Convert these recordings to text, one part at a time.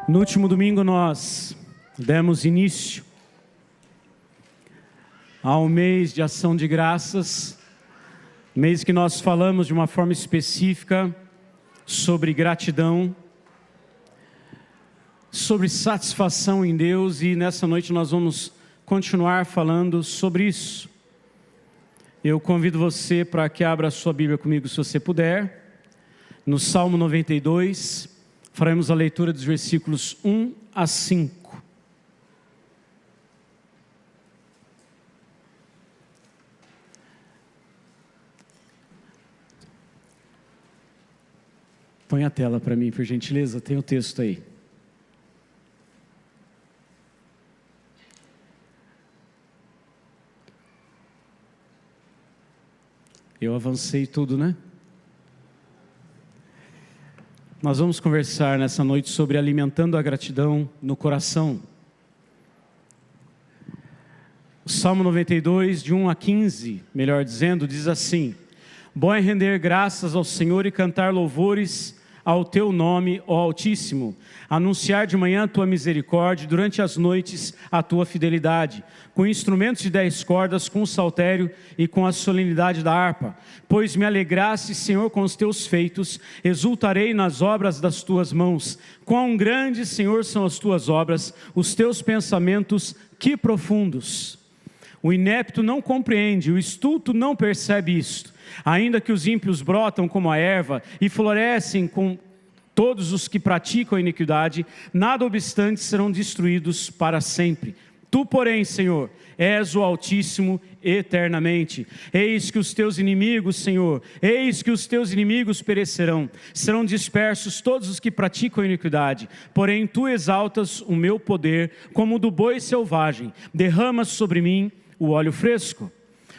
No último domingo nós demos início ao mês de ação de graças, mês que nós falamos de uma forma específica sobre gratidão, sobre satisfação em Deus, e nessa noite nós vamos continuar falando sobre isso. Eu convido você para que abra a sua Bíblia comigo, se você puder, no Salmo 92, faremos a leitura dos versículos 1 a 5. Põe a tela para mim, por gentileza, tem o texto aí. Eu avancei tudo, né? Nós vamos conversar nessa noite sobre alimentando a gratidão no coração. O Salmo 92, de 1 a 15, melhor dizendo, diz assim: bom é render graças ao Senhor e cantar louvores ao teu nome, ó Altíssimo, anunciar de manhã a tua misericórdia, durante as noites a tua fidelidade, com instrumentos de 10 cordas, com o saltério e com a solenidade da harpa. Pois me alegraste, Senhor, com os teus feitos, exultarei nas obras das tuas mãos. Quão grandes, Senhor, são as tuas obras, os teus pensamentos, que profundos! O inepto não compreende, o estulto não percebe isto. Ainda que os ímpios brotam como a erva e florescem com todos os que praticam a iniquidade, nada obstante serão destruídos para sempre. Tu, porém, Senhor, és o Altíssimo eternamente. Eis que os teus inimigos, Senhor, eis que os teus inimigos perecerão. Serão dispersos todos os que praticam a iniquidade. Porém, tu exaltas o meu poder como o do boi selvagem. Derramas sobre mim o óleo fresco.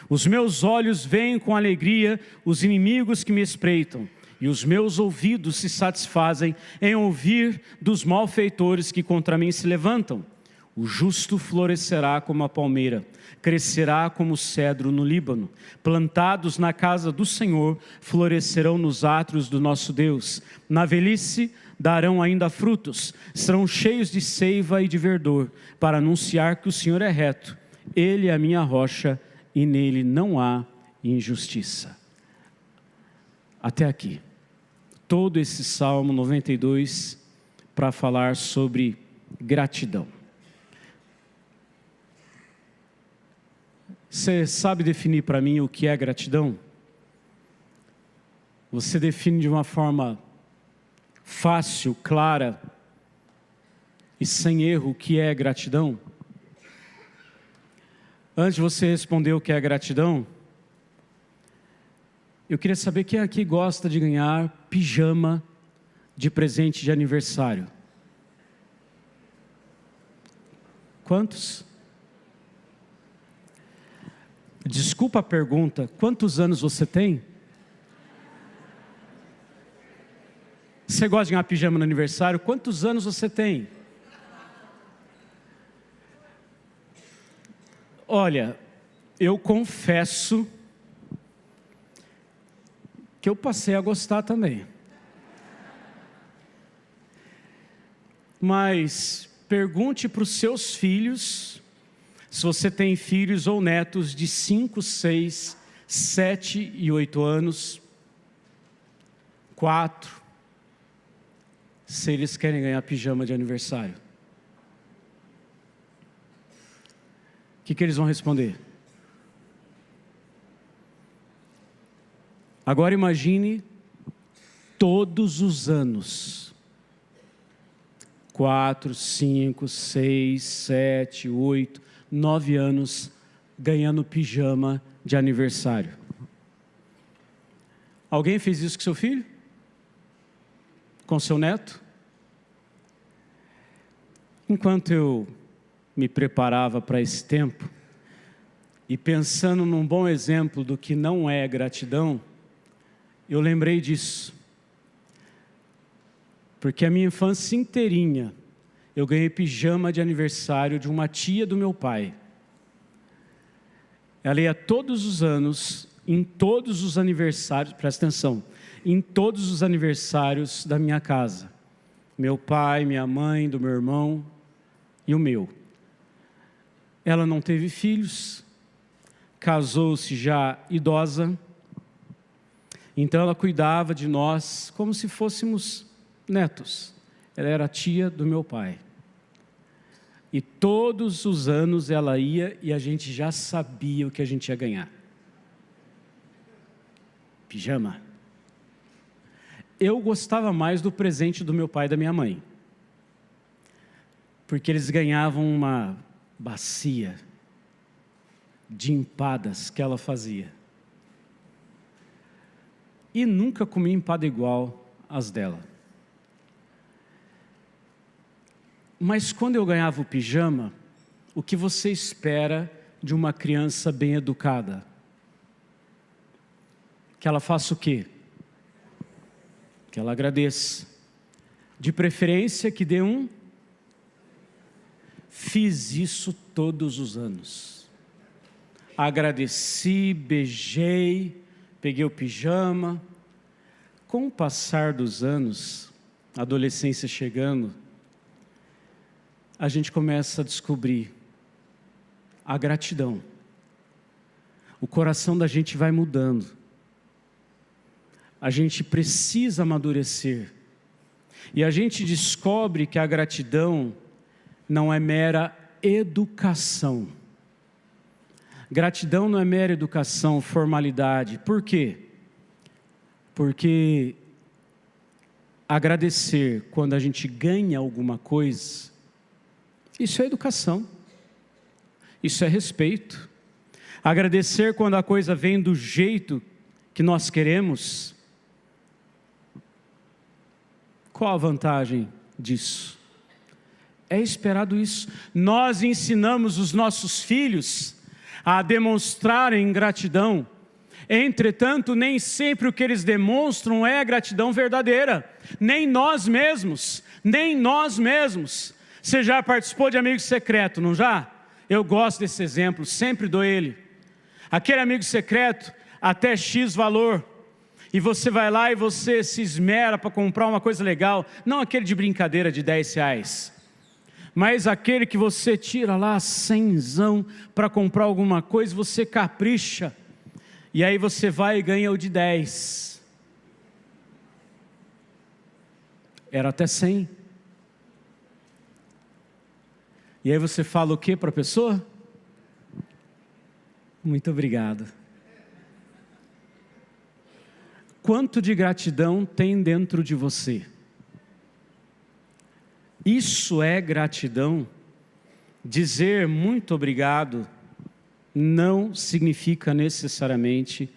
Os meus olhos veem com alegria os inimigos que me espreitam, e os meus ouvidos se satisfazem em ouvir dos malfeitores que contra mim se levantam. O justo florescerá como a palmeira, crescerá como o cedro no Líbano. Plantados na casa do Senhor, florescerão nos átrios do nosso Deus. Na velhice darão ainda frutos, serão cheios de seiva e de verdor, para anunciar que o Senhor é reto. Ele é a minha rocha, e nele não há injustiça. Até aqui, todo esse Salmo 92 para falar sobre gratidão. Você sabe definir para mim o que é gratidão? Você define de uma forma fácil, clara e sem erro o que é gratidão? Antes de você responder o que é gratidão, eu queria saber quem aqui gosta de ganhar pijama de presente de aniversário. Quantos? Desculpa a pergunta, quantos anos você tem? Você gosta de ganhar pijama no aniversário? Quantos anos você tem? Olha, eu confesso que eu passei a gostar também. Mas pergunte para os seus filhos, se você tem filhos ou netos de 5, 6, 7 e 8 anos, 4, se eles querem ganhar pijama de aniversário. O que eles vão responder? Agora imagine todos os anos, 4, 5, 6, 7, 8, 9 anos, ganhando pijama de aniversário. Alguém fez isso com seu filho? Com seu neto? Enquanto eu me preparava para esse tempo, e pensando num bom exemplo do que não é gratidão, eu lembrei disso. Porque a minha infância inteirinha, eu ganhei pijama de aniversário de uma tia do meu pai. Ela ia todos os anos, em todos os aniversários, presta atenção, em todos os aniversários da minha casa. meu pai, minha mãe, do meu irmão e o meu. Ela não teve filhos, casou-se já idosa, então ela cuidava de nós como se fôssemos netos. Ela era tia do meu pai. E todos os anos ela ia e a gente já sabia o que a gente ia ganhar. Pijama. Eu gostava mais do presente do meu pai e da minha mãe, porque eles ganhavam uma bacia de empadas que ela fazia. E nunca comi empada igual às dela. Mas quando eu ganhava o pijama, o que você espera de uma criança bem educada? Que ela faça o quê? Que ela agradeça. De preferência que dê um. Fiz isso todos os anos. Agradeci, beijei, peguei o pijama. Com o passar dos anos, a adolescência chegando, a gente começa a descobrir a gratidão. O coração da gente vai mudando. A gente precisa amadurecer. E a gente descobre que a gratidão não é mera educação. Gratidão não é mera educação, formalidade. Por quê? Porque agradecer quando a gente ganha alguma coisa, isso é educação, isso é respeito. Agradecer quando a coisa vem do jeito que nós queremos, qual a vantagem disso? É esperado isso. Nós ensinamos os nossos filhos a demonstrarem gratidão. Entretanto, nem sempre o que eles demonstram é a gratidão verdadeira. Nem nós mesmos. Você já participou de amigo secreto, não já? Eu gosto desse exemplo, sempre dou ele. Aquele amigo secreto, até X valor. E você vai lá e você se esmera para comprar uma coisa legal. Não aquele de brincadeira de R$10. Mas aquele que você tira lá 100zão para comprar alguma coisa, você capricha. E aí você vai e ganha o de 10. Era até 100. E aí você fala o que para a pessoa? Muito obrigado. Quanto de gratidão tem dentro de você? Isso é gratidão? Dizer muito obrigado não significa necessariamente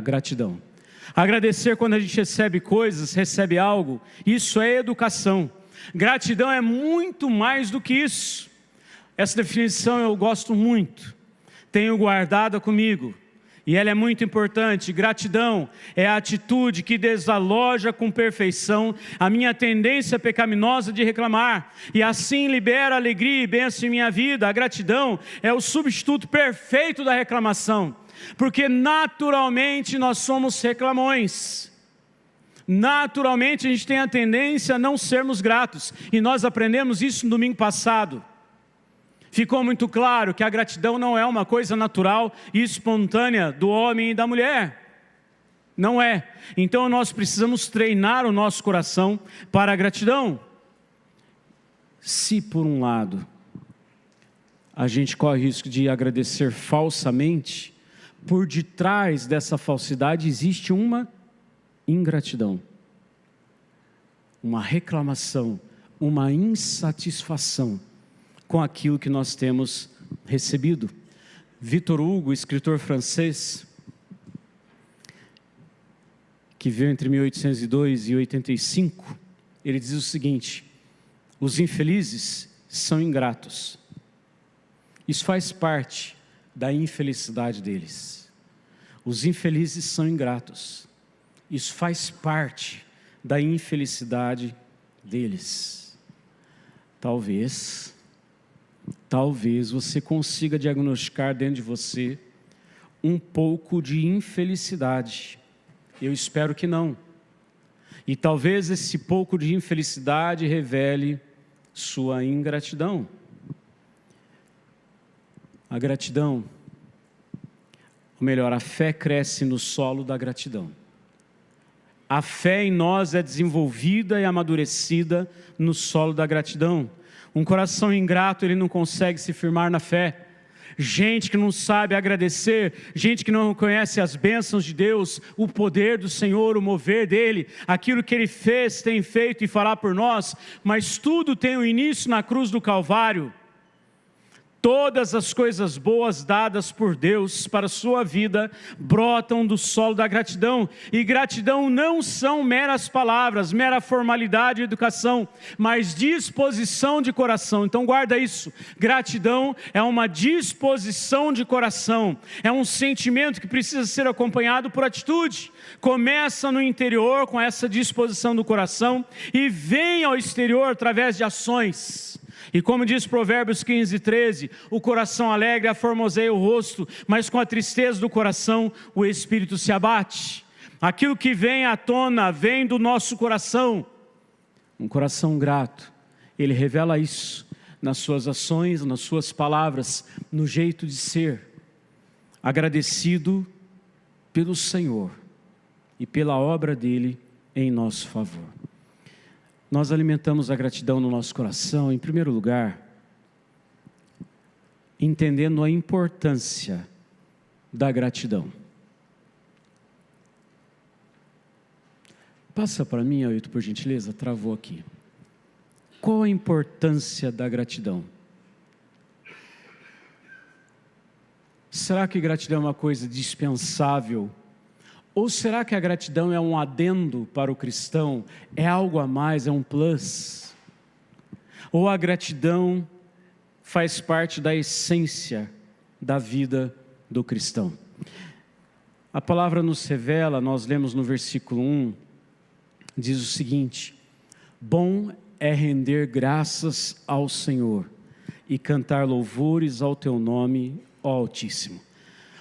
gratidão. Agradecer quando a gente recebe coisas, recebe algo, isso é educação. Gratidão é muito mais do que isso. Essa definição eu gosto muito, tenho guardada comigo. E ela é muito importante. Gratidão é a atitude que desaloja com perfeição a minha tendência pecaminosa de reclamar, e assim libera alegria e bênção em minha vida. A gratidão é o substituto perfeito da reclamação, porque naturalmente nós somos reclamões. Naturalmente a gente tem a tendência a não sermos gratos, e nós aprendemos isso no domingo passado. Ficou muito claro que a gratidão não é uma coisa natural e espontânea do homem e da mulher. Não é. Então nós precisamos treinar o nosso coração para a gratidão. Se por um lado a gente corre o risco de agradecer falsamente, por detrás dessa falsidade existe uma ingratidão, uma reclamação, uma insatisfação com aquilo que nós temos recebido. Victor Hugo, escritor francês, que viveu entre 1802 e 85, ele diz o seguinte: os infelizes são ingratos. Isso faz parte da infelicidade deles. Os infelizes são ingratos. Isso faz parte da infelicidade deles. Talvez você consiga diagnosticar dentro de você um pouco de infelicidade. Eu espero que não. E talvez esse pouco de infelicidade revele sua ingratidão. A gratidão, ou melhor, a fé cresce no solo da gratidão. A fé em nós é desenvolvida e amadurecida no solo da gratidão. Um coração ingrato, ele não consegue se firmar na fé. Gente que não sabe agradecer, gente que não conhece as bênçãos de Deus, o poder do Senhor, o mover dEle, aquilo que Ele fez, tem feito e fará por nós, mas tudo tem um início na cruz do Calvário. Todas as coisas boas dadas por Deus para a sua vida brotam do solo da gratidão. E gratidão não são meras palavras, mera formalidade e educação, mas disposição de coração. Então guarda isso. Gratidão é uma disposição de coração. É um sentimento que precisa ser acompanhado por atitude. Começa no interior com essa disposição do coração e vem ao exterior através de ações. E como diz Provérbios 15:13, o coração alegre aformoseia o rosto, mas com a tristeza do coração o espírito se abate. Aquilo que vem à tona vem do nosso coração. Um coração grato, ele revela isso nas suas ações, nas suas palavras, no jeito de ser. Agradecido pelo Senhor e pela obra dele em nosso favor. Nós alimentamos a gratidão no nosso coração, em primeiro lugar, entendendo a importância da gratidão. Passa para mim, Ailton, por gentileza, travou aqui. Qual a importância da gratidão? Será que gratidão é uma coisa dispensável? Ou será que a gratidão é um adendo para o cristão? É algo a mais, é um plus? Ou a gratidão faz parte da essência da vida do cristão? A palavra nos revela, nós lemos no versículo 1, diz o seguinte: bom é render graças ao Senhor e cantar louvores ao teu nome, ó Altíssimo.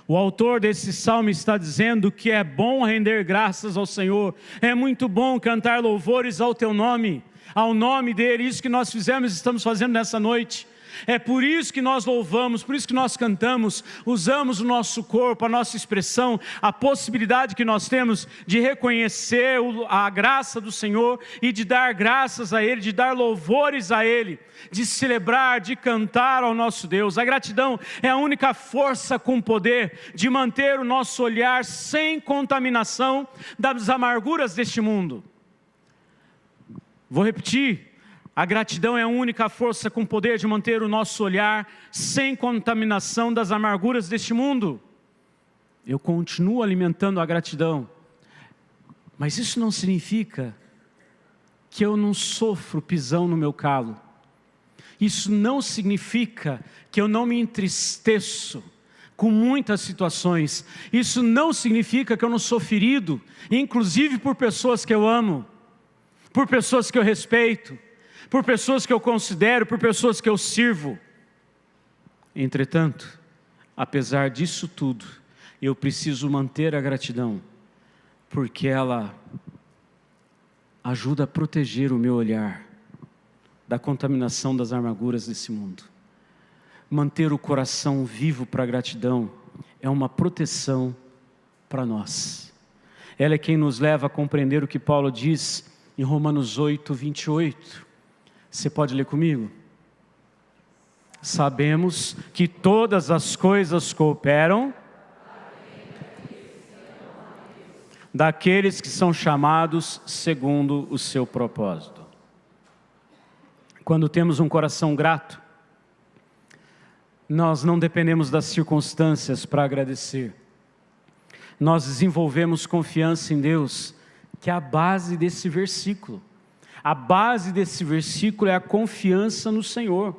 O autor desse salmo está dizendo que é bom render graças ao Senhor, é muito bom cantar louvores ao teu nome, ao nome dele. Isso que nós fizemos e estamos fazendo nessa noite. É por isso que nós louvamos, por isso que nós cantamos, usamos o nosso corpo, a nossa expressão, a possibilidade que nós temos de reconhecer a graça do Senhor e de dar graças a Ele, de dar louvores a Ele, de celebrar, de cantar ao nosso Deus. A gratidão é a única força com poder de manter o nosso olhar sem contaminação das amarguras deste mundo. Vou repetir. A gratidão é a única força com poder de manter o nosso olhar sem contaminação das amarguras deste mundo. Eu continuo alimentando a gratidão, mas isso não significa que eu não sofro pisão no meu calo. Isso não significa que eu não me entristeço com muitas situações. Isso não significa que eu não sou ferido, inclusive por pessoas que eu amo, por pessoas que eu respeito, por pessoas que eu considero, por pessoas que eu sirvo. Entretanto, apesar disso tudo, eu preciso manter a gratidão, porque ela ajuda a proteger o meu olhar da contaminação das amarguras desse mundo. Manter o coração vivo para a gratidão é uma proteção para nós. Ela é quem nos leva a compreender o que Paulo diz em Romanos 8:28. Você pode ler comigo? Sabemos que todas as coisas cooperam daqueles que são chamados segundo o seu propósito. Quando temos um coração grato, nós não dependemos das circunstâncias para agradecer. Nós desenvolvemos confiança em Deus, que é a base desse versículo. A base desse versículo é a confiança no Senhor.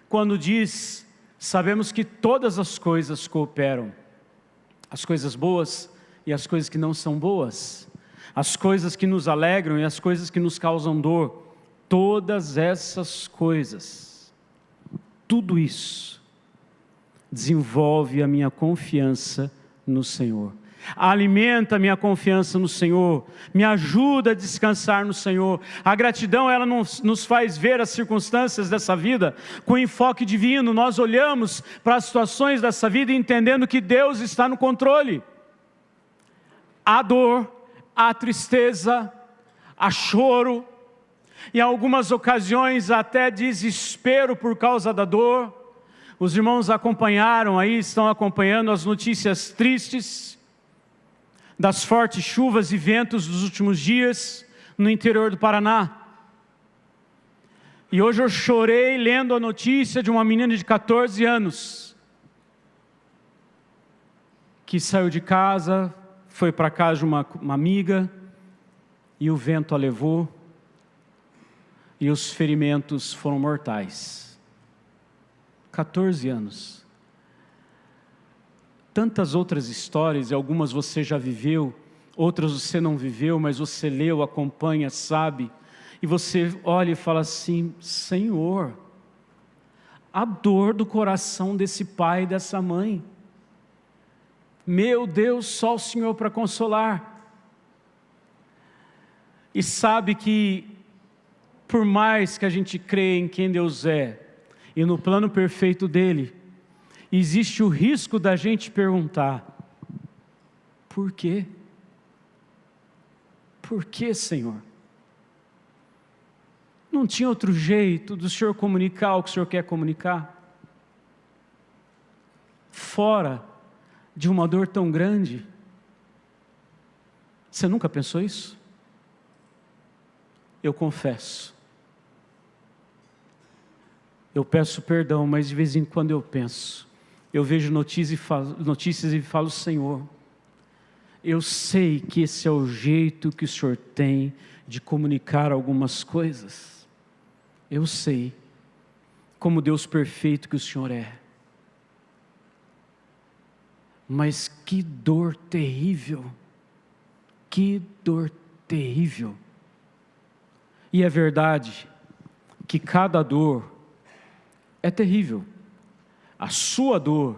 Quando diz, sabemos que todas as coisas cooperam, as coisas boas e as coisas que não são boas, as coisas que nos alegram e as coisas que nos causam dor, todas essas coisas, tudo isso, desenvolve a minha confiança no Senhor. Alimenta minha confiança no Senhor, me ajuda a descansar no Senhor. A gratidão, ela nos faz ver as circunstâncias dessa vida com enfoque divino. Nós olhamos para as situações dessa vida entendendo que Deus está no controle. Há dor, há tristeza, há choro, em algumas ocasiões até desespero por causa da dor. Os irmãos acompanharam aí, estão acompanhando as notícias tristes das fortes chuvas e ventos dos últimos dias no interior do Paraná. E hoje eu chorei lendo a notícia de uma menina de 14 anos que saiu de casa, foi para casa de uma amiga e o vento a levou e os ferimentos foram mortais. 14 anos. Tantas outras histórias, e algumas você já viveu, outras você não viveu, mas você leu, acompanha, sabe, e você olha e fala assim: Senhor, a dor do coração desse pai e dessa mãe, meu Deus, só o Senhor para consolar. E sabe que, por mais que a gente crê em quem Deus é, e no plano perfeito dEle, existe o risco da gente perguntar: por quê? Por que, Senhor? Não tinha outro jeito do Senhor comunicar o que o Senhor quer comunicar? Fora de uma dor tão grande? Você nunca pensou isso? Eu confesso. Eu peço perdão, mas de vez em quando eu penso. Eu vejo notícias e falo: Senhor, eu sei que esse é o jeito que o Senhor tem de comunicar algumas coisas. Eu sei, como Deus perfeito que o Senhor é. Mas que dor terrível, que dor terrível. E é verdade que cada dor é terrível. A sua dor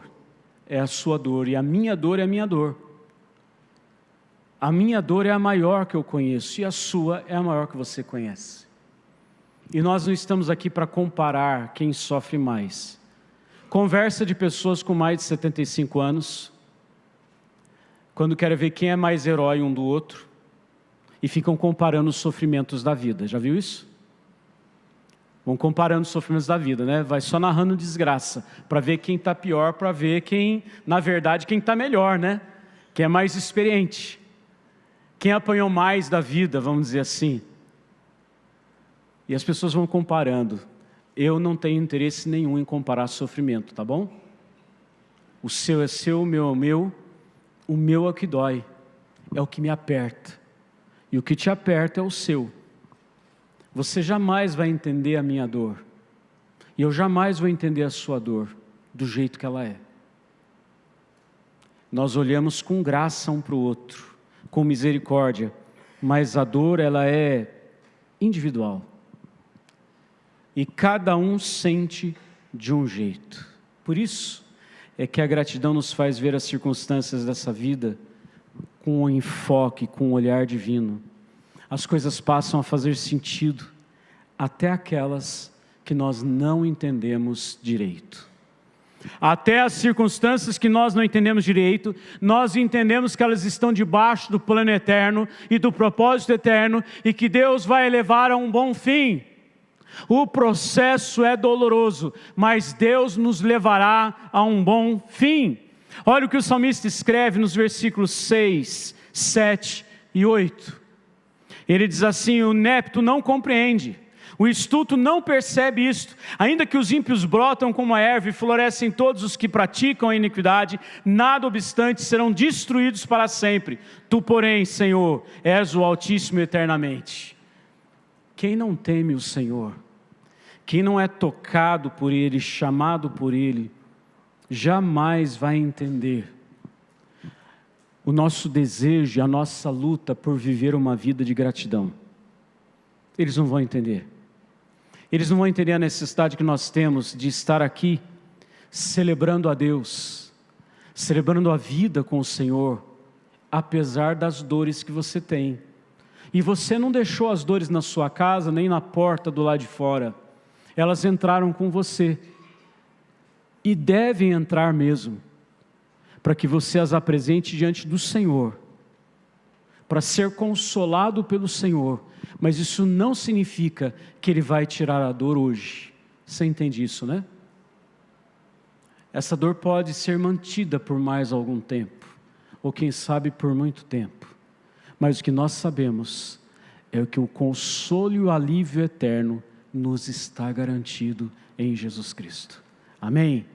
é a sua dor, e a minha dor é a minha dor. A minha dor é a maior que eu conheço, e a sua é a maior que você conhece. E nós não estamos aqui para comparar quem sofre mais. Conversa de pessoas com mais de 75 anos, quando querem ver quem é mais herói um do outro, e ficam comparando os sofrimentos da vida. Já viu isso? Vão comparando os sofrimentos da vida, né? Vai só narrando desgraça, para ver quem está pior, para ver quem, na verdade, quem está melhor, né? Quem é mais experiente, quem apanhou mais da vida, vamos dizer assim. E as pessoas vão comparando. Eu não tenho interesse nenhum em comparar sofrimento, tá bom? O seu é seu, o meu é o meu. O meu é o que dói, é o que me aperta. E o que te aperta é o seu. Você jamais vai entender a minha dor. E eu jamais vou entender a sua dor do jeito que ela é. Nós olhamos com graça um para o outro, com misericórdia, mas a dor, ela é individual. E cada um sente de um jeito. Por isso é que a gratidão nos faz ver as circunstâncias dessa vida com um enfoque, com um olhar divino. As coisas passam a fazer sentido, até aquelas que nós não entendemos direito. Até as circunstâncias que nós não entendemos direito, nós entendemos que elas estão debaixo do plano eterno e do propósito eterno, e que Deus vai levar a um bom fim. O processo é doloroso, mas Deus nos levará a um bom fim. Olha o que o salmista escreve nos versículos 6, 7 e 8. Ele diz assim: o inepto não compreende, o estulto não percebe isto. Ainda que os ímpios brotam como a erva e florescem todos os que praticam a iniquidade, nada obstante serão destruídos para sempre. Tu, porém, Senhor, és o Altíssimo eternamente. Quem não teme o Senhor, quem não é tocado por Ele, chamado por Ele, jamais vai entender o nosso desejo, a nossa luta por viver uma vida de gratidão. Eles não vão entender. Eles não vão entender a necessidade que nós temos de estar aqui celebrando a Deus, celebrando a vida com o Senhor, apesar das dores que você tem. E você não deixou as dores na sua casa, nem na porta do lado de fora. Elas entraram com você. E devem entrar mesmo, para que você as apresente diante do Senhor, para ser consolado pelo Senhor. Mas isso não significa que Ele vai tirar a dor hoje. Você entende isso, né? Essa dor pode ser mantida por mais algum tempo, ou quem sabe por muito tempo. Mas o que nós sabemos é que o consolo e o alívio eterno nos está garantido em Jesus Cristo. Amém?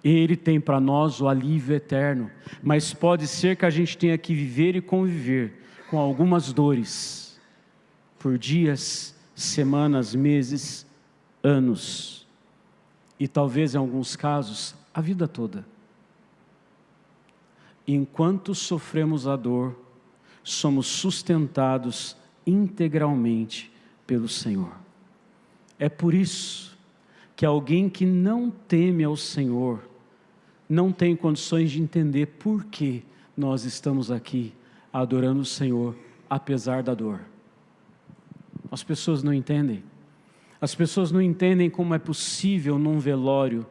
Ele tem para nós o alívio eterno, mas pode ser que a gente tenha que viver e conviver com algumas dores, por dias, semanas, meses, anos, e talvez em alguns casos, a vida toda. Enquanto sofremos a dor, somos sustentados integralmente pelo Senhor. É por isso que alguém que não teme ao Senhor, não tem condições de entender por que nós estamos aqui adorando o Senhor, apesar da dor. As pessoas não entendem. As pessoas não entendem como é possível num velório,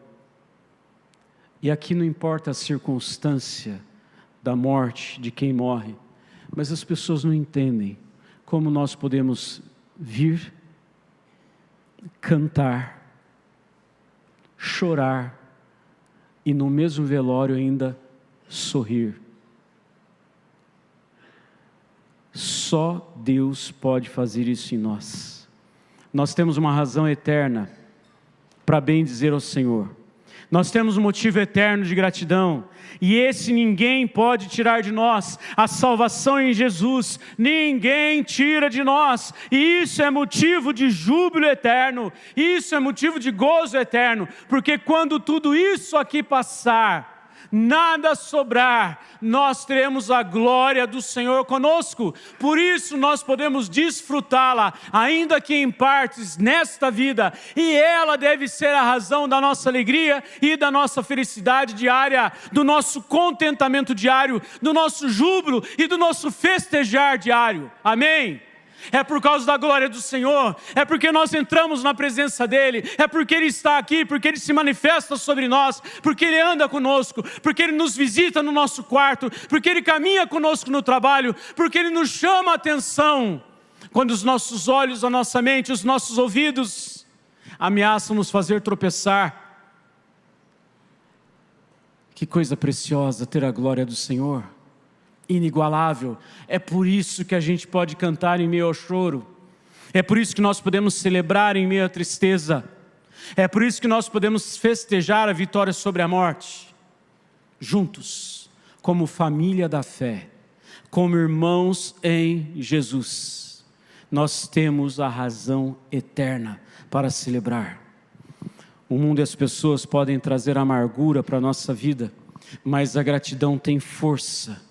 e aqui não importa a circunstância da morte de quem morre, mas as pessoas não entendem como nós podemos vir, cantar, chorar, e no mesmo velório ainda sorrir. Só Deus pode fazer isso em nós. Nós temos uma razão eterna para bem dizer ao Senhor. Nós temos um motivo eterno de gratidão, e esse ninguém pode tirar de nós. A salvação em Jesus, ninguém tira de nós, e isso é motivo de júbilo eterno, isso é motivo de gozo eterno, porque quando tudo isso aqui passar, nada sobrar, nós teremos a glória do Senhor conosco. Por isso nós podemos desfrutá-la, ainda que em partes, nesta vida, e ela deve ser a razão da nossa alegria e da nossa felicidade diária, do nosso contentamento diário, do nosso júbilo e do nosso festejar diário. Amém? É por causa da glória do Senhor, é porque nós entramos na presença dEle, é porque Ele está aqui, porque Ele se manifesta sobre nós, porque Ele anda conosco, porque Ele nos visita no nosso quarto, porque Ele caminha conosco no trabalho, porque Ele nos chama a atenção, quando os nossos olhos, a nossa mente, os nossos ouvidos ameaçam nos fazer tropeçar. Que coisa preciosa ter a glória do Senhor, inigualável. É por isso que a gente pode cantar em meio ao choro, é por isso que nós podemos celebrar em meio à tristeza, é por isso que nós podemos festejar a vitória sobre a morte, juntos, como família da fé, como irmãos em Jesus. Nós temos a razão eterna para celebrar. O mundo e as pessoas podem trazer amargura para a nossa vida, mas a gratidão tem força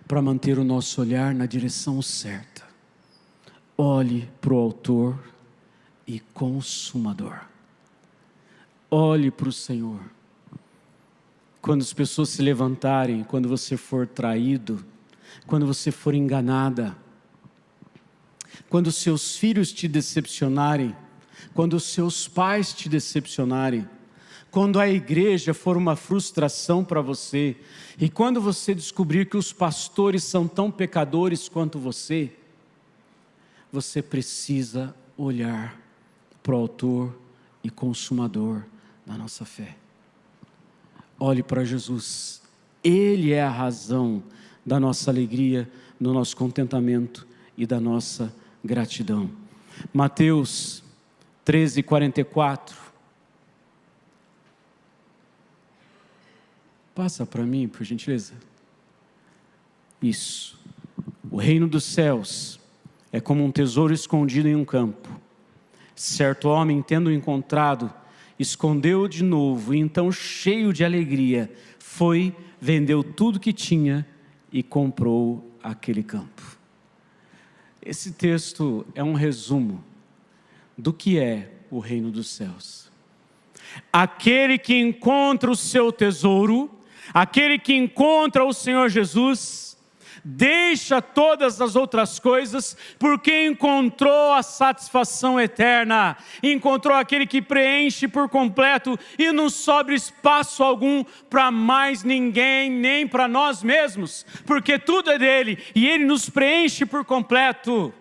para manter o nosso olhar na direção certa. Olhe para o autor e consumador. Olhe para o Senhor. Quando as pessoas se levantarem, quando você for traído, quando você for enganada, quando os seus filhos te decepcionarem, quando os seus pais te decepcionarem, quando a igreja for uma frustração para você, e quando você descobrir que os pastores são tão pecadores quanto você, você precisa olhar para o autor e consumador da nossa fé. Olhe para Jesus. Ele é a razão da nossa alegria, do nosso contentamento e da nossa gratidão. Mateus 13:44. Passa para mim, por gentileza. Isso. O reino dos céus é como um tesouro escondido em um campo. Certo homem, tendo encontrado, escondeu-o de novo, e então, cheio de alegria, foi, vendeu tudo que tinha e comprou aquele campo. Esse texto é um resumo do que é o reino dos céus. Aquele que encontra o seu tesouro, aquele que encontra o Senhor Jesus, Deixa todas as outras coisas, porque encontrou a satisfação eterna, encontrou aquele que preenche por completo e não sobra espaço algum para mais ninguém, nem para nós mesmos, porque tudo é dele e ele nos preenche por completo.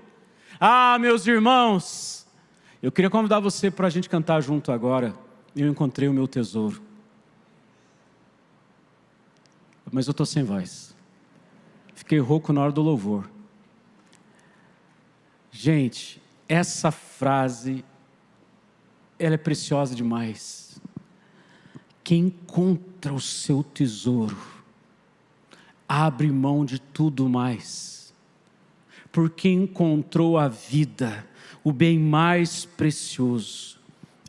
Ah, meus irmãos, eu queria convidar você para a gente cantar junto agora. Eu encontrei o meu tesouro. Mas eu estou sem voz. Fiquei rouco na hora do louvor. Gente, essa frase, ela é preciosa demais. Quem encontra o seu tesouro, abre mão de tudo mais. Porque encontrou a vida, o bem mais precioso.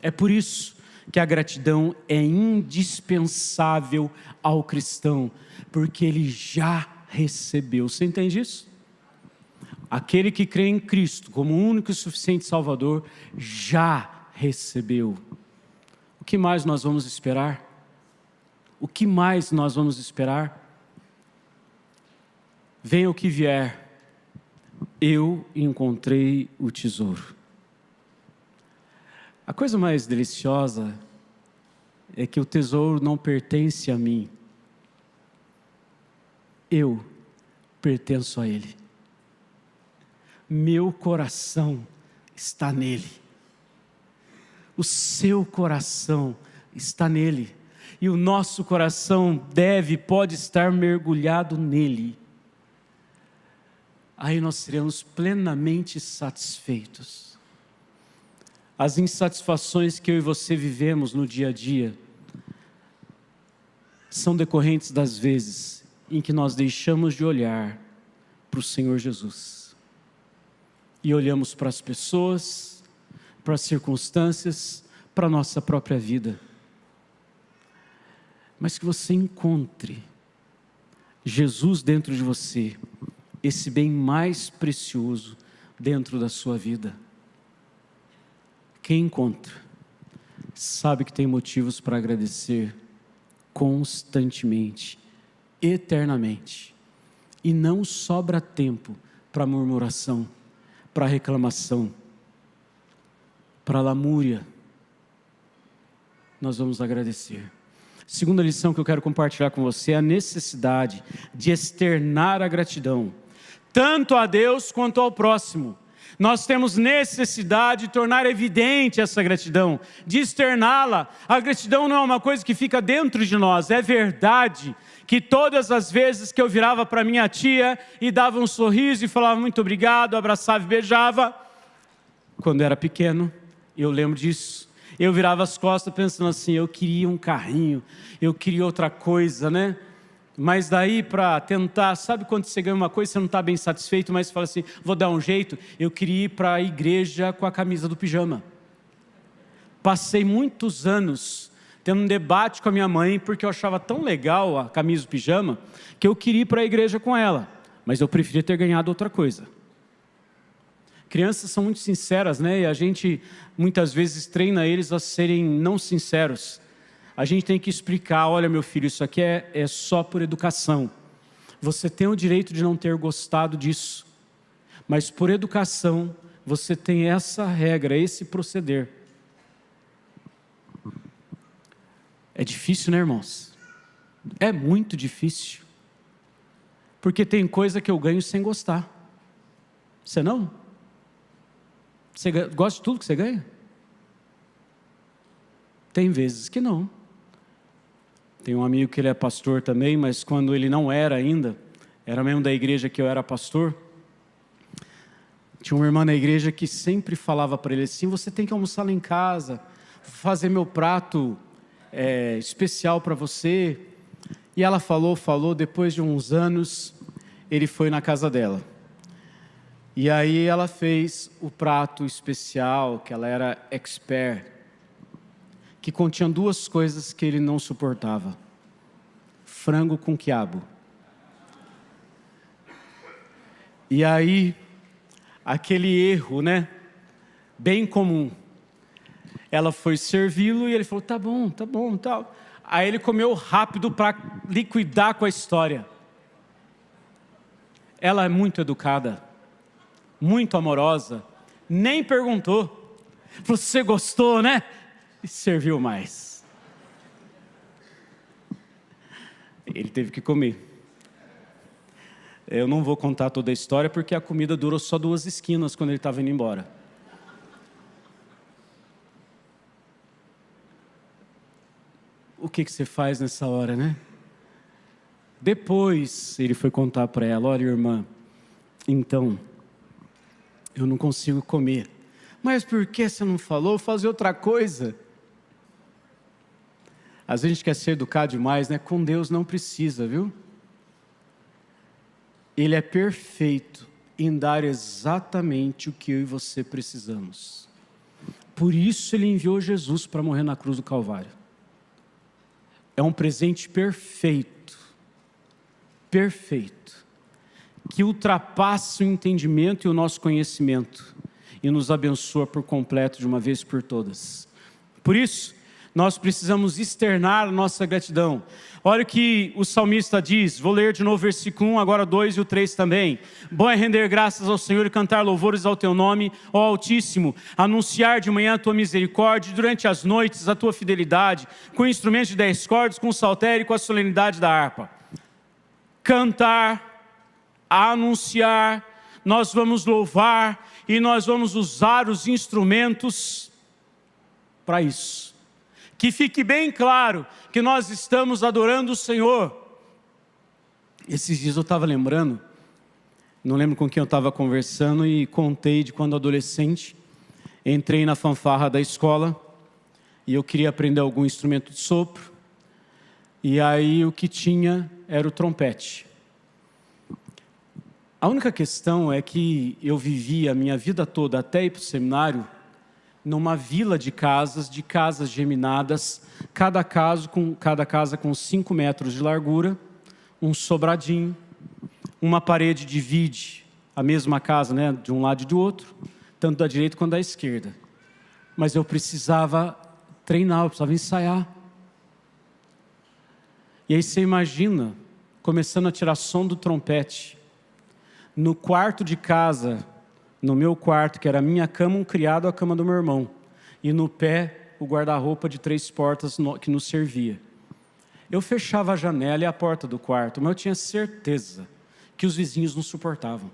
É por isso que a gratidão é indispensável ao cristão, porque ele já recebeu. Você entende isso? Aquele que crê em Cristo como o único e suficiente Salvador, já recebeu. O que mais nós vamos esperar? O que mais nós vamos esperar? Venha o que vier, eu encontrei o tesouro. A coisa mais deliciosa é que o tesouro não pertence a mim. Eu pertenço a Ele. Meu coração está nele. O seu coração está nele. E o nosso coração pode estar mergulhado nele. Aí nós seremos plenamente satisfeitos. As insatisfações que eu e você vivemos no dia a dia são decorrentes das vezes em que nós deixamos de olhar para o Senhor Jesus e olhamos para as pessoas, para as circunstâncias, para a nossa própria vida. Mas que você encontre Jesus dentro de você, esse bem mais precioso dentro da sua vida. Quem encontra, sabe que tem motivos para agradecer constantemente, eternamente. E não sobra tempo para murmuração, para reclamação, para lamúria. Nós vamos agradecer. Segunda lição que eu quero compartilhar com você é a necessidade de externar a gratidão, tanto a Deus quanto ao próximo. Nós temos necessidade de tornar evidente essa gratidão, de externá-la. A gratidão não é uma coisa que fica dentro de nós, é verdade que todas as vezes que eu virava para minha tia e dava um sorriso e falava muito obrigado, abraçava e beijava, quando era pequeno, eu lembro disso, eu virava as costas pensando assim, eu queria um carrinho, eu queria outra coisa, né? Mas daí para tentar, sabe quando você ganha uma coisa, você não está bem satisfeito, mas você fala assim, vou dar um jeito, eu queria ir para a igreja com a camisa do pijama. Passei muitos anos tendo um debate com a minha mãe, porque eu achava tão legal a camisa do pijama, que eu queria ir para a igreja com ela, mas eu preferia ter ganhado outra coisa. Crianças são muito sinceras, né? E a gente muitas vezes treina eles a serem não sinceros. A gente tem que explicar, olha meu filho, isso aqui é só por educação. Você tem o direito de não ter gostado disso, mas por educação, você tem essa regra, esse proceder. É difícil, né, irmãos? É muito difícil. Porque tem coisa que eu ganho sem gostar. Você não? Você gosta de tudo que você ganha? Tem vezes que não. Tem um amigo que ele é pastor também, mas quando ele não era ainda, era mesmo da igreja que eu era pastor, tinha uma irmã na igreja que sempre falava para ele assim, você tem que almoçar lá em casa, fazer meu prato especial para você. E ela falou, depois de uns anos, ele foi na casa dela. E aí ela fez o prato especial, que ela era expert, que continha duas coisas que ele não suportava: frango com quiabo. E aí, aquele erro, né, bem comum, ela foi servi-lo e ele falou, tá bom, tal. Aí ele comeu rápido para liquidar com a história. ela é muito educada, muito amorosa, nem perguntou. Falou, você gostou, né? E serviu mais. Ele teve que comer. Eu não vou contar toda a história, porque a comida durou só 2 esquinas quando ele estava indo embora. O que você faz nessa hora, né? Depois ele foi contar para ela, olha, irmã, então, eu não consigo comer. Mas por que você não falou? Fazer outra coisa. Às vezes a gente quer ser educado demais, né? Com Deus não precisa, viu? Ele é perfeito em dar exatamente o que eu e você precisamos. Por isso ele enviou Jesus para morrer na cruz do Calvário. É um presente perfeito, perfeito, que ultrapassa o entendimento e o nosso conhecimento e nos abençoa por completo de uma vez por todas. Por isso, nós precisamos externar a nossa gratidão. Olha o que o salmista diz, vou ler de novo o versículo 1, agora 2 e o 3 também. Bom é render graças ao Senhor e cantar louvores ao teu nome, ó Altíssimo, anunciar de manhã a tua misericórdia, durante as noites a tua fidelidade, com instrumentos de 10 cordas, com o saltério e com a solenidade da harpa. Cantar, anunciar, nós vamos louvar e nós vamos usar os instrumentos para isso. Que fique bem claro que nós estamos adorando o Senhor. Esses dias eu estava lembrando, não lembro com quem eu estava conversando, e contei de quando adolescente, entrei na fanfarra da escola, e eu queria aprender algum instrumento de sopro, e aí o que tinha era o trompete. A única questão é que eu vivi a minha vida toda, até ir para o seminário, numa vila de casas geminadas, cada casa com 5 metros de largura, um sobradinho, uma parede divide a mesma casa, né, de um lado e do outro, tanto da direita quanto da esquerda. Mas eu precisava treinar, eu precisava ensaiar. E aí você imagina, começando a tirar som do trompete, no quarto de casa, no meu quarto, que era a minha cama, um criado, a cama do meu irmão. E no pé, o guarda-roupa de 3 portas que nos servia. Eu fechava a janela e a porta do quarto, mas eu tinha certeza que os vizinhos não suportavam.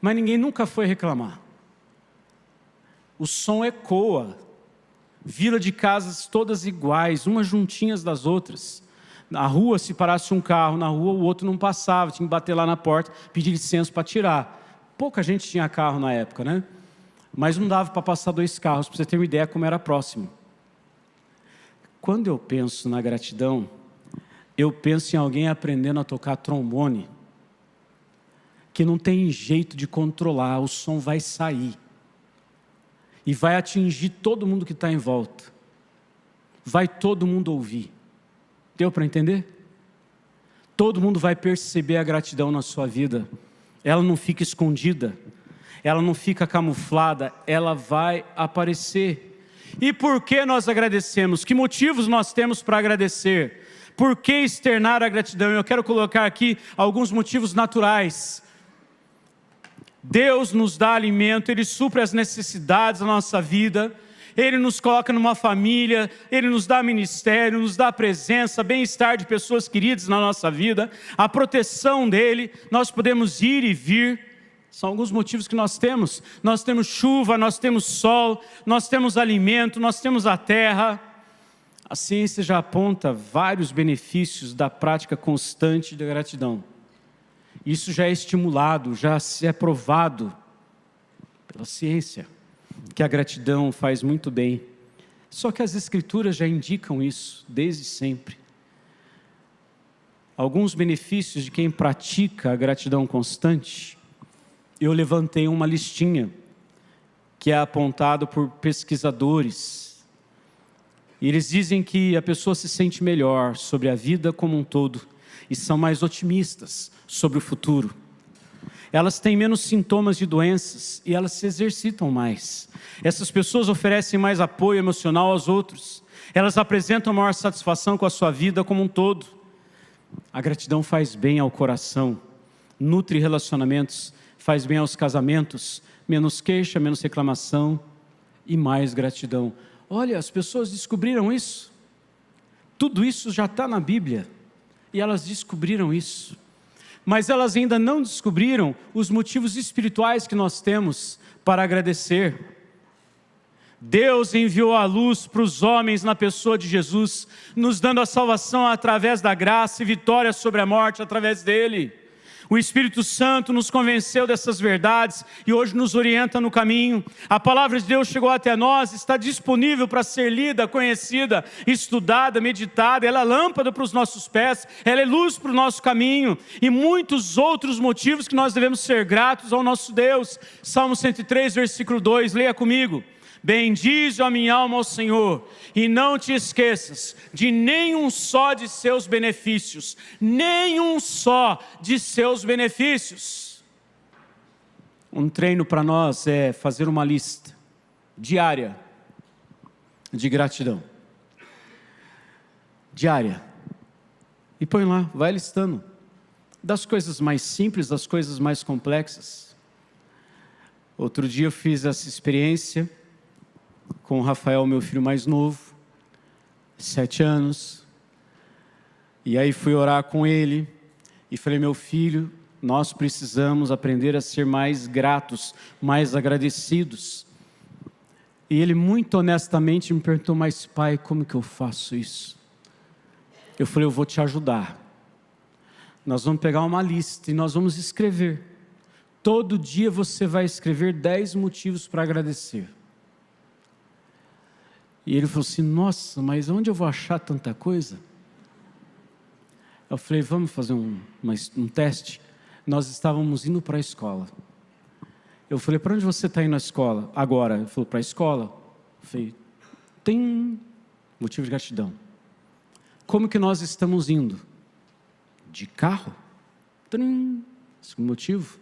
Mas ninguém nunca foi reclamar. O som ecoa. Vila de casas todas iguais, umas juntinhas das outras. Na rua, se parasse um carro na rua, o outro não passava, tinha que bater lá na porta, pedir licença para tirar. Pouca gente tinha carro na época, né? Mas não dava para passar 2 carros, para você ter uma ideia como era próximo. Quando eu penso na gratidão, eu penso em alguém aprendendo a tocar trombone, que não tem jeito de controlar, o som vai sair. E vai atingir todo mundo que está em volta. Vai todo mundo ouvir. Deu para entender? Todo mundo vai perceber a gratidão na sua vida. Ela não fica escondida, ela não fica camuflada, ela vai aparecer. E por que nós agradecemos? Que motivos nós temos para agradecer? Por que externar a gratidão? Eu quero colocar aqui alguns motivos naturais. Deus nos dá alimento, Ele supre as necessidades da nossa vida, Ele nos coloca numa família, Ele nos dá ministério, nos dá presença, bem-estar de pessoas queridas na nossa vida, a proteção dEle, nós podemos ir e vir. São alguns motivos que nós temos. Nós temos chuva, nós temos sol, nós temos alimento, nós temos a terra. A ciência já aponta vários benefícios da prática constante da gratidão. Isso já é estimulado, já é provado pela ciência, que a gratidão faz muito bem. Só que as Escrituras já indicam isso desde sempre. Alguns benefícios de quem pratica a gratidão constante, eu levantei uma listinha que é apontado por pesquisadores. E eles dizem que a pessoa se sente melhor sobre a vida como um todo e são mais otimistas sobre o futuro. Elas têm menos sintomas de doenças e elas se exercitam mais. Essas pessoas oferecem mais apoio emocional aos outros. Elas apresentam maior satisfação com a sua vida como um todo. A gratidão faz bem ao coração nutre relacionamentos, faz bem aos casamentos, menos queixa, menos reclamação e mais gratidão. Olha, as pessoas descobriram isso. Tudo isso já está na Bíblia e elas descobriram isso. Mas elas ainda não descobriram os motivos espirituais que nós temos para agradecer. Deus enviou a luz para os homens na pessoa de Jesus, nos dando a salvação através da graça e vitória sobre a morte através dele. O Espírito Santo nos convenceu dessas verdades e hoje nos orienta no caminho. A palavra de Deus chegou até nós, está disponível para ser lida, conhecida, estudada, meditada. Ela é lâmpada para os nossos pés, ela é luz para o nosso caminho. E muitos outros motivos que nós devemos ser gratos ao nosso Deus. Salmo 103, versículo 2, leia comigo. Bendize a minha alma ao Senhor, e não te esqueças de nenhum só de seus benefícios, nenhum só de seus benefícios. Um treino para nós é fazer uma lista diária de gratidão. Diária. E põe lá, vai listando. Das coisas mais simples, das coisas mais complexas. Outro dia eu fiz essa experiência com o Rafael, meu filho mais novo, 7 anos, e aí fui orar com ele, e falei, meu filho, nós precisamos aprender a ser mais gratos, mais agradecidos. E ele muito honestamente me perguntou, mas pai, como que eu faço isso? Eu falei, eu vou te ajudar. Nós vamos pegar uma lista e nós vamos escrever. Todo dia você vai escrever 10 motivos para agradecer. E ele falou assim, nossa, mas onde eu vou achar tanta coisa? Eu falei, vamos fazer um teste? Nós estávamos indo para a escola. Eu falei, para onde você está indo na escola? Agora. Ele falou, para a escola. Eu falei, tem um motivo de gratidão. Como que nós estamos indo? De carro? Trim. Segundo motivo.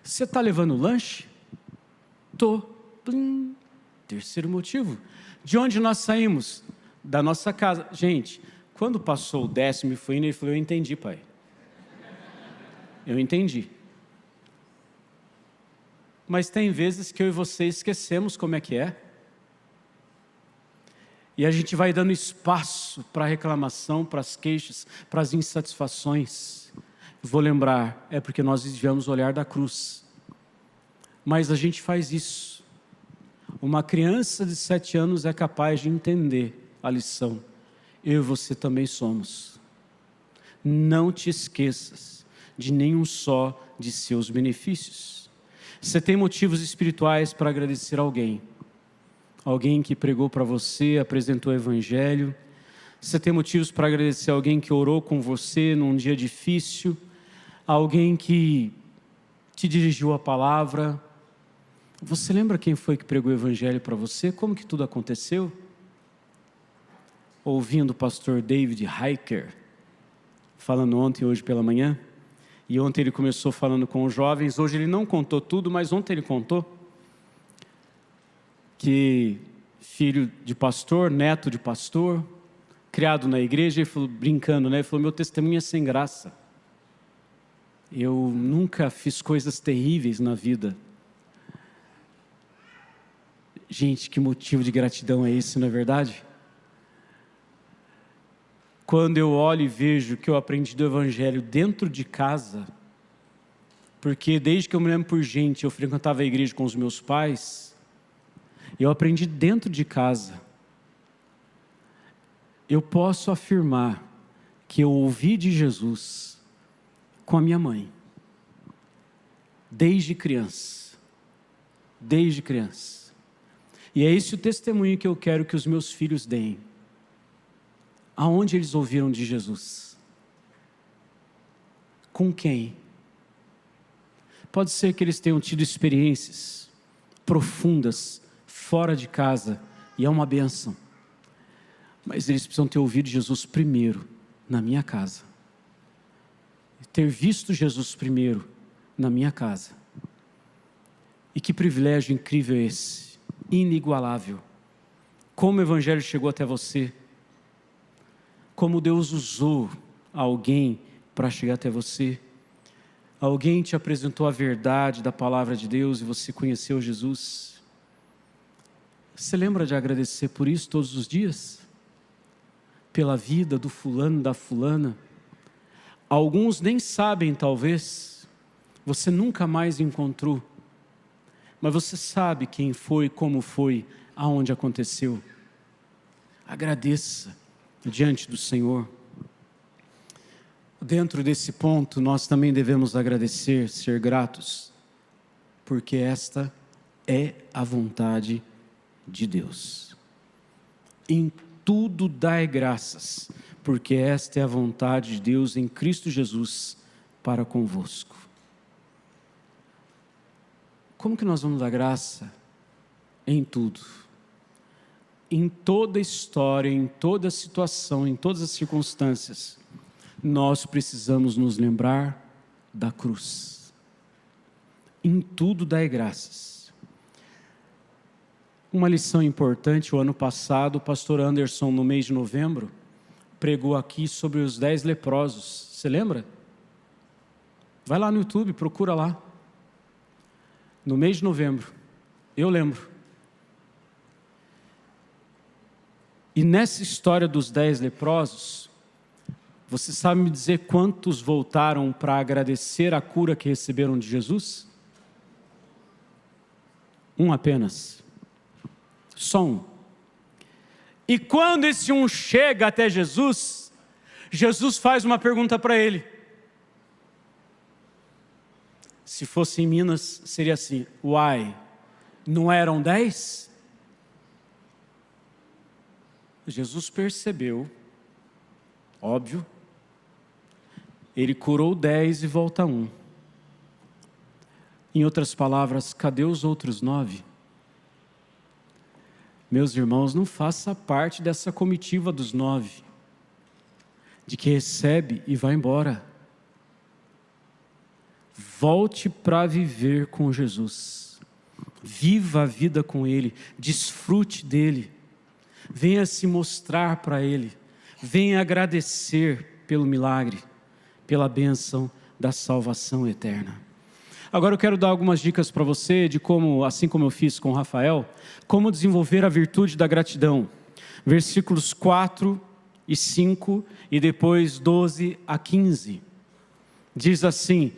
Você está levando lanche? Tô. Plim. Terceiro motivo. De onde nós saímos? Da nossa casa. Gente, quando passou o 10º e foi indo, ele falou, eu entendi, pai. Eu entendi. Mas tem vezes que eu e você esquecemos como é que é. E a gente vai dando espaço para a reclamação, para as queixas, para as insatisfações. Vou lembrar, é porque nós desviamos o olhar da cruz. Mas a gente faz isso. Uma criança de 7 anos é capaz de entender a lição. Eu e você também somos. Não te esqueças de nenhum só de seus benefícios. Você tem motivos espirituais para agradecer a alguém. Alguém que pregou para você, apresentou o Evangelho. Você tem motivos para agradecer a alguém que orou com você num dia difícil. Alguém que te dirigiu a palavra. Você lembra quem foi que pregou o Evangelho para você? Como que tudo aconteceu? Ouvindo o pastor David Heiker, falando ontem e hoje pela manhã. E ontem ele começou falando com os jovens. Hoje ele não contou tudo, mas ontem ele contou que filho de pastor, neto de pastor, criado na igreja, ele falou, brincando, né? Ele falou, meu testemunho é sem graça. Eu nunca fiz coisas terríveis na vida. Gente, que motivo de gratidão é esse, não é verdade? Quando eu olho e vejo que eu aprendi do Evangelho dentro de casa, porque desde que eu me lembro por gente, eu frequentava a igreja com os meus pais, eu aprendi dentro de casa. Eu posso afirmar que eu ouvi de Jesus com a minha mãe, desde criança. Desde criança. E é esse o testemunho que eu quero que os meus filhos deem. Aonde eles ouviram de Jesus? Com quem? Pode ser que eles tenham tido experiências profundas, fora de casa, e é uma bênção. Mas eles precisam ter ouvido Jesus primeiro, na minha casa. Ter visto Jesus primeiro, na minha casa. E que privilégio incrível é esse, inigualável. Como o Evangelho chegou até você. Como Deus usou alguém para chegar até você. Alguém te apresentou a verdade da palavra de Deus e você conheceu Jesus? Você lembra de agradecer por isso todos os dias? Pela vida do fulano, da fulana? Alguns nem sabem, talvez, você nunca mais encontrou, mas você sabe quem foi, como foi, aonde aconteceu. Agradeça diante do Senhor. Dentro desse ponto, nós também devemos agradecer, ser gratos, porque esta é a vontade de Deus. Em tudo dai graças, porque esta é a vontade de Deus em Cristo Jesus para convosco. Como que nós vamos dar graça? Em tudo. Em toda história, em toda situação, em todas as circunstâncias, nós precisamos nos lembrar da cruz. Em tudo dai graças. Uma lição importante, o ano passado, o pastor Anderson, no mês de novembro, pregou aqui sobre os 10 leprosos. Você lembra? Vai lá no YouTube, procura lá. No mês de novembro. Eu lembro. E nessa história dos 10 leprosos, você sabe me dizer quantos voltaram para agradecer a cura que receberam de Jesus? Um apenas. Só um. E quando esse um chega até Jesus, Jesus faz uma pergunta para ele. Se fosse em Minas, seria assim: uai, não eram 10? Jesus percebeu, óbvio, ele curou 10 e volta 1. Em outras palavras, cadê os outros 9? Meus irmãos, não faça parte dessa comitiva dos 9, de que recebe e vai embora. Volte para viver com Jesus. Viva a vida com Ele, desfrute dEle. Venha se mostrar para Ele. Venha agradecer pelo milagre, pela bênção da salvação eterna. Agora eu quero dar algumas dicas para você de como, assim como eu fiz com o Rafael, como desenvolver a virtude da gratidão. Versículos 4 e 5 e depois 12 a 15. Diz assim: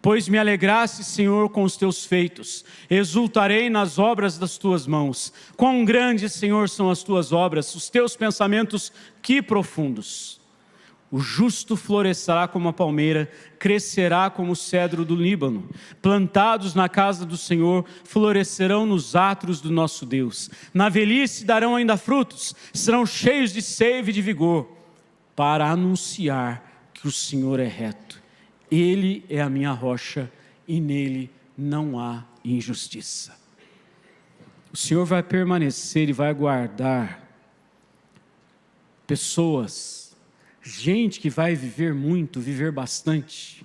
pois me alegraste, Senhor, com os teus feitos, exultarei nas obras das tuas mãos. Quão grandes, Senhor, são as tuas obras, os teus pensamentos, que profundos. O justo florescerá como a palmeira, crescerá como o cedro do Líbano. Plantados na casa do Senhor, florescerão nos átrios do nosso Deus. Na velhice darão ainda frutos, serão cheios de seiva e de vigor, para anunciar que o Senhor é reto. Ele é a minha rocha e nele não há injustiça. O Senhor vai permanecer e vai guardar pessoas, gente que vai viver muito, viver bastante,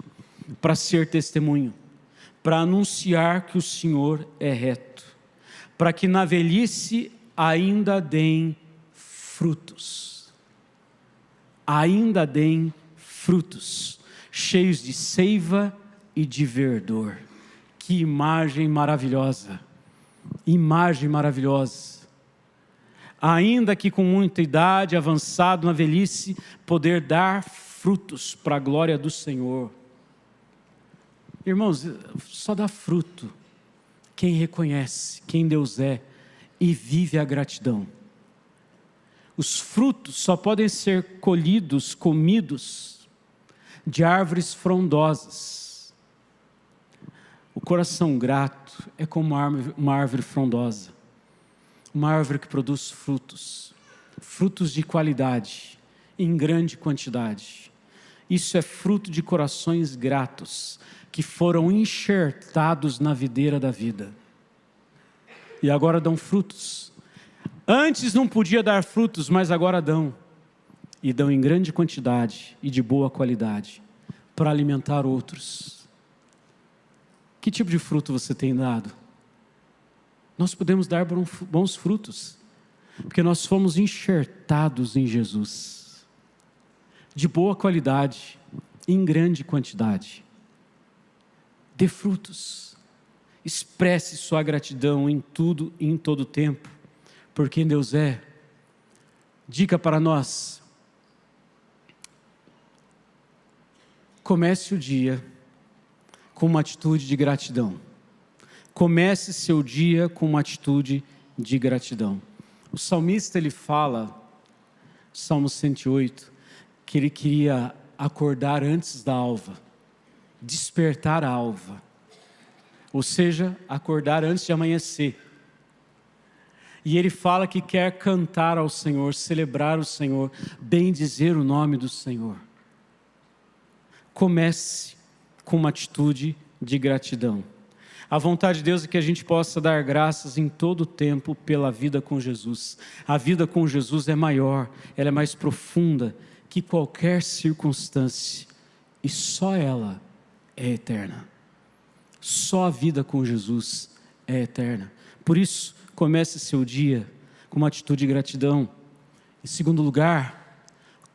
para ser testemunho, para anunciar que o Senhor é reto, para que na velhice ainda deem frutos, ainda deem frutos, cheios de seiva e de verdor. Que imagem maravilhosa, imagem maravilhosa. Ainda que com muita idade, avançado na velhice, poder dar frutos para a glória do Senhor. Irmãos, só dá fruto quem reconhece quem Deus é e vive a gratidão. Os frutos só podem ser colhidos, comidos, de árvores frondosas. O coração grato é como uma árvore frondosa, uma árvore que produz frutos, frutos de qualidade, em grande quantidade. Isso é fruto de corações gratos, que foram enxertados na videira da vida, e agora dão frutos. Antes não podia dar frutos, mas agora dão, e dão em grande quantidade e de boa qualidade, para alimentar outros. Que tipo de fruto você tem dado? Nós podemos dar bons frutos, porque nós fomos enxertados em Jesus, de boa qualidade, em grande quantidade. Dê frutos. Expresse sua gratidão em tudo e em todo tempo, por quem Deus é. Dica para nós: comece o dia com uma atitude de gratidão. Comece seu dia com uma atitude de gratidão. O salmista, ele fala, Salmo 108, que ele queria acordar antes da alva, despertar a alva, ou seja, acordar antes de amanhecer. E ele fala que quer cantar ao Senhor, celebrar o Senhor, bendizer o nome do Senhor. Comece com uma atitude de gratidão. A vontade de Deus é que a gente possa dar graças em todo o tempo pela vida com Jesus. A vida com Jesus é maior, ela é mais profunda que qualquer circunstância, e só ela é eterna. Só a vida com Jesus é eterna. Por isso, comece seu dia com uma atitude de gratidão. Em segundo lugar,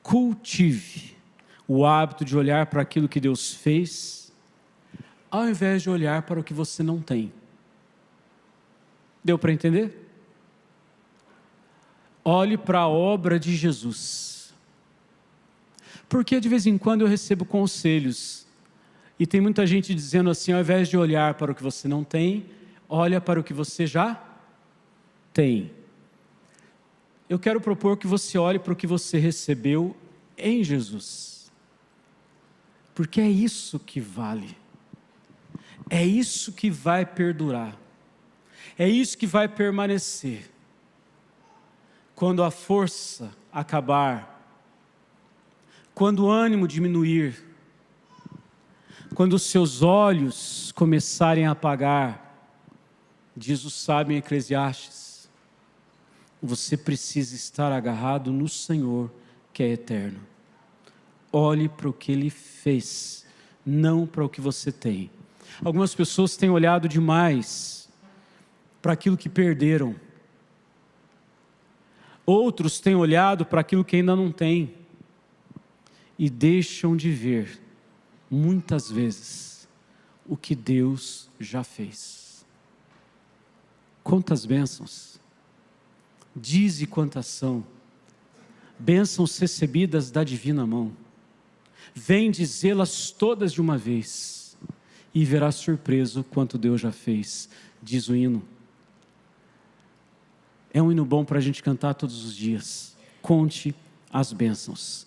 cultive o hábito de olhar para aquilo que Deus fez, ao invés de olhar para o que você não tem. Deu para entender? Olhe para a obra de Jesus. Porque de vez em quando eu recebo conselhos, e tem muita gente dizendo assim: ao invés de olhar para o que você não tem, olha para o que você já tem. Eu quero propor que você olhe para o que você recebeu em Jesus, porque é isso que vale, é isso que vai perdurar, é isso que vai permanecer. Quando a força acabar, quando o ânimo diminuir, quando os seus olhos começarem a apagar, diz o sábio em Eclesiastes, você precisa estar agarrado no Senhor, que é eterno. Olhe para o que Ele fez, não para o que você tem. Algumas pessoas têm olhado demais para aquilo que perderam. Outros têm olhado para aquilo que ainda não têm. E deixam de ver, muitas vezes, o que Deus já fez. Quantas bênçãos! Dize quantas são. Bênçãos recebidas da divina mão. Vem dizê-las todas de uma vez, e verás surpreso quanto Deus já fez, diz o hino. É um hino bom para a gente cantar todos os dias. Conte as bênçãos.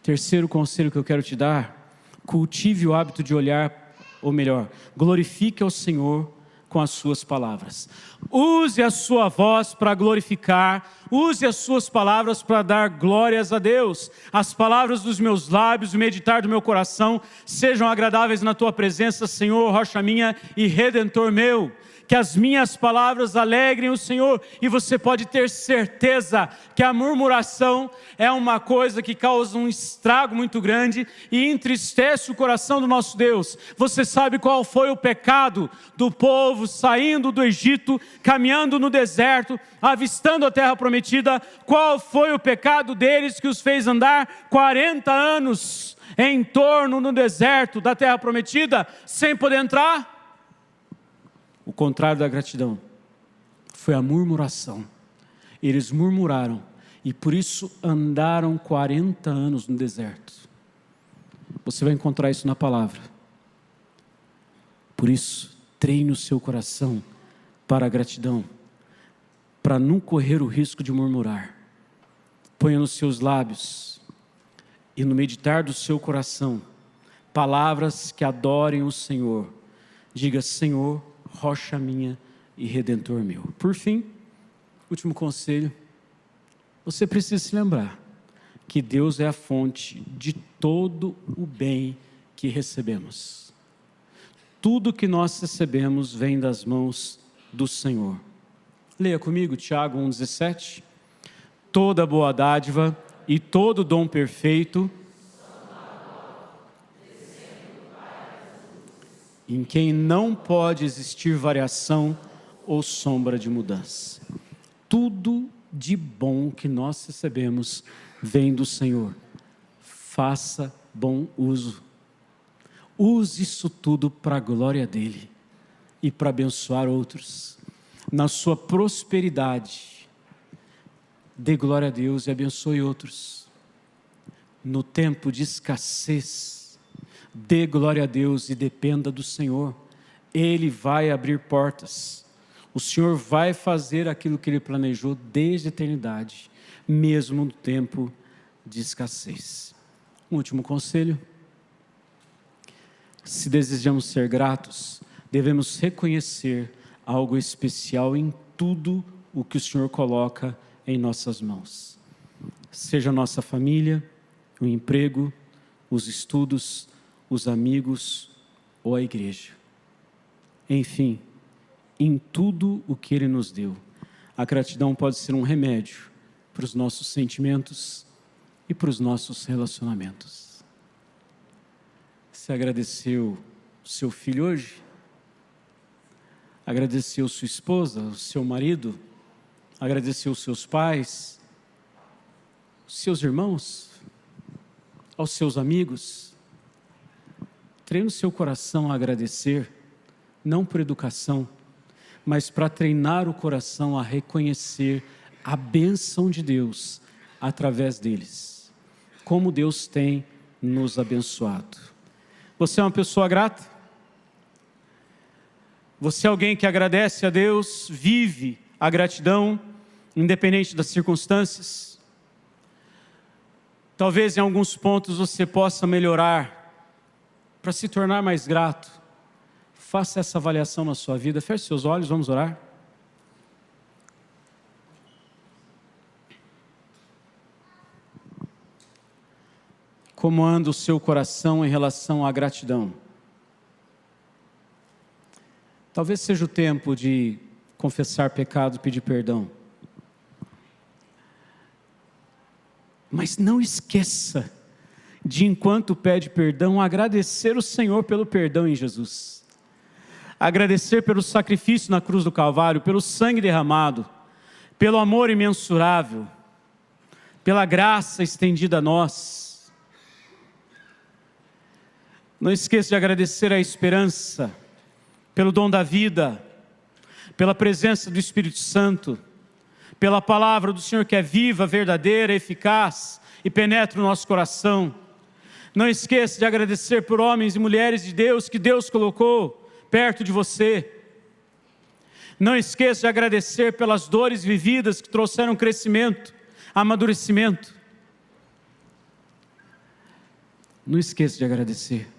Terceiro conselho que eu quero te dar: cultive o hábito de olhar, ou melhor, glorifique ao Senhor com as suas palavras. Use a sua voz para glorificar, use as suas palavras para dar glórias a Deus. As palavras dos meus lábios, o meditar do meu coração, sejam agradáveis na tua presença, Senhor, rocha minha e redentor meu. Que as minhas palavras alegrem o Senhor, e você pode ter certeza que a murmuração é uma coisa que causa um estrago muito grande e entristece o coração do nosso Deus. Você sabe qual foi o pecado do povo saindo do Egito, caminhando no deserto, avistando a terra prometida? Qual foi o pecado deles que os fez andar 40 anos em torno no deserto da terra prometida, sem poder entrar? O contrário da gratidão foi a murmuração. Eles murmuraram e por isso andaram 40 anos no deserto. Você vai encontrar isso na palavra. Por isso, treine o seu coração para a gratidão, para não correr o risco de murmurar. Ponha nos seus lábios e no meditar do seu coração palavras que adorem o Senhor. Diga: Senhor, rocha minha e redentor meu. Por fim, último conselho: você precisa se lembrar que Deus é a fonte de todo o bem que recebemos. Tudo que nós recebemos vem das mãos do Senhor. Leia comigo Tiago 1,17. Toda boa dádiva e todo dom perfeito em quem não pode existir variação ou sombra de mudança. Tudo de bom que nós recebemos vem do Senhor. Faça bom uso. use isso tudo para a glória dele e para abençoar outros. Na sua prosperidade, dê glória a Deus e abençoe outros. No tempo de escassez, dê glória a Deus e dependa do Senhor. Ele vai abrir portas. O Senhor vai fazer aquilo que Ele planejou desde a eternidade, mesmo no tempo de escassez. Um último conselho. Se desejamos ser gratos, devemos reconhecer algo especial em tudo o que o Senhor coloca em nossas mãos. Seja a nossa família, o emprego, os estudos, os amigos ou a igreja. Enfim, em tudo o que Ele nos deu. A gratidão pode ser um remédio para os nossos sentimentos e para os nossos relacionamentos. Você agradeceu o seu filho hoje? Agradeceu sua esposa, o seu marido? Agradeceu os seus pais? Os seus irmãos? Aos seus amigos? Treine o seu coração a agradecer, não por educação, mas para treinar o coração a reconhecer a bênção de Deus através deles. Como Deus tem nos abençoado. Você é uma pessoa grata? Você é alguém que agradece a Deus, vive a gratidão, independente das circunstâncias? Talvez em alguns pontos você possa melhorar, para se tornar mais grato. Faça essa avaliação na sua vida. Feche seus olhos, vamos orar. Como anda o seu coração em relação à gratidão? Talvez seja o tempo de confessar pecado e pedir perdão. Mas não esqueça de, enquanto pede perdão, agradecer o Senhor pelo perdão em Jesus. Agradecer pelo sacrifício na cruz do Calvário, pelo sangue derramado, pelo amor imensurável, pela graça estendida a nós. Não esqueça de agradecer a esperança, pelo dom da vida, pela presença do Espírito Santo, pela palavra do Senhor que é viva, verdadeira, eficaz e penetra no nosso coração. Não esqueça de agradecer por homens e mulheres de Deus que Deus colocou perto de você. Não esqueça de agradecer pelas dores vividas que trouxeram crescimento, amadurecimento. Não esqueça de agradecer.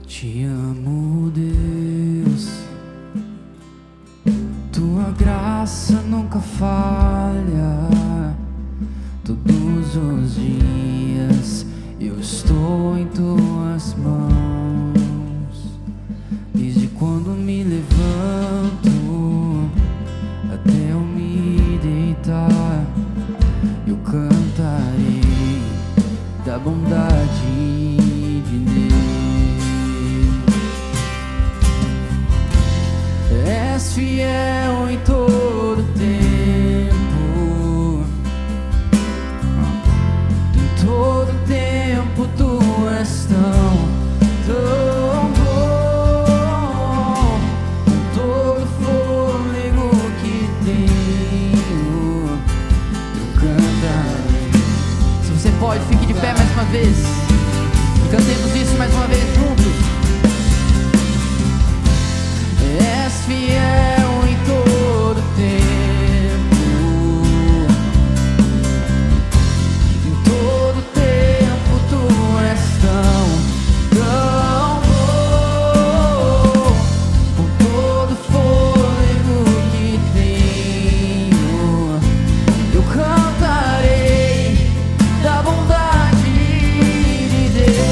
Te amo, Deus, tua graça nunca falha. Todos os dias eu estou em tuas mãos. Desde quando me levanto até eu me deitar, eu cantarei da bondade de Deus. És fiel em todo tempo, em todo tempo tu és tão bom. Todo fôlego que tenho, eu cantarei. Se você pode, fique de pé mais uma vez e cantemos isso mais uma vez juntos. És fiel em todo tempo, em todo tempo tu és tão bom. Com todo fôlego que tenho, eu cantarei. Da bondade de Deus.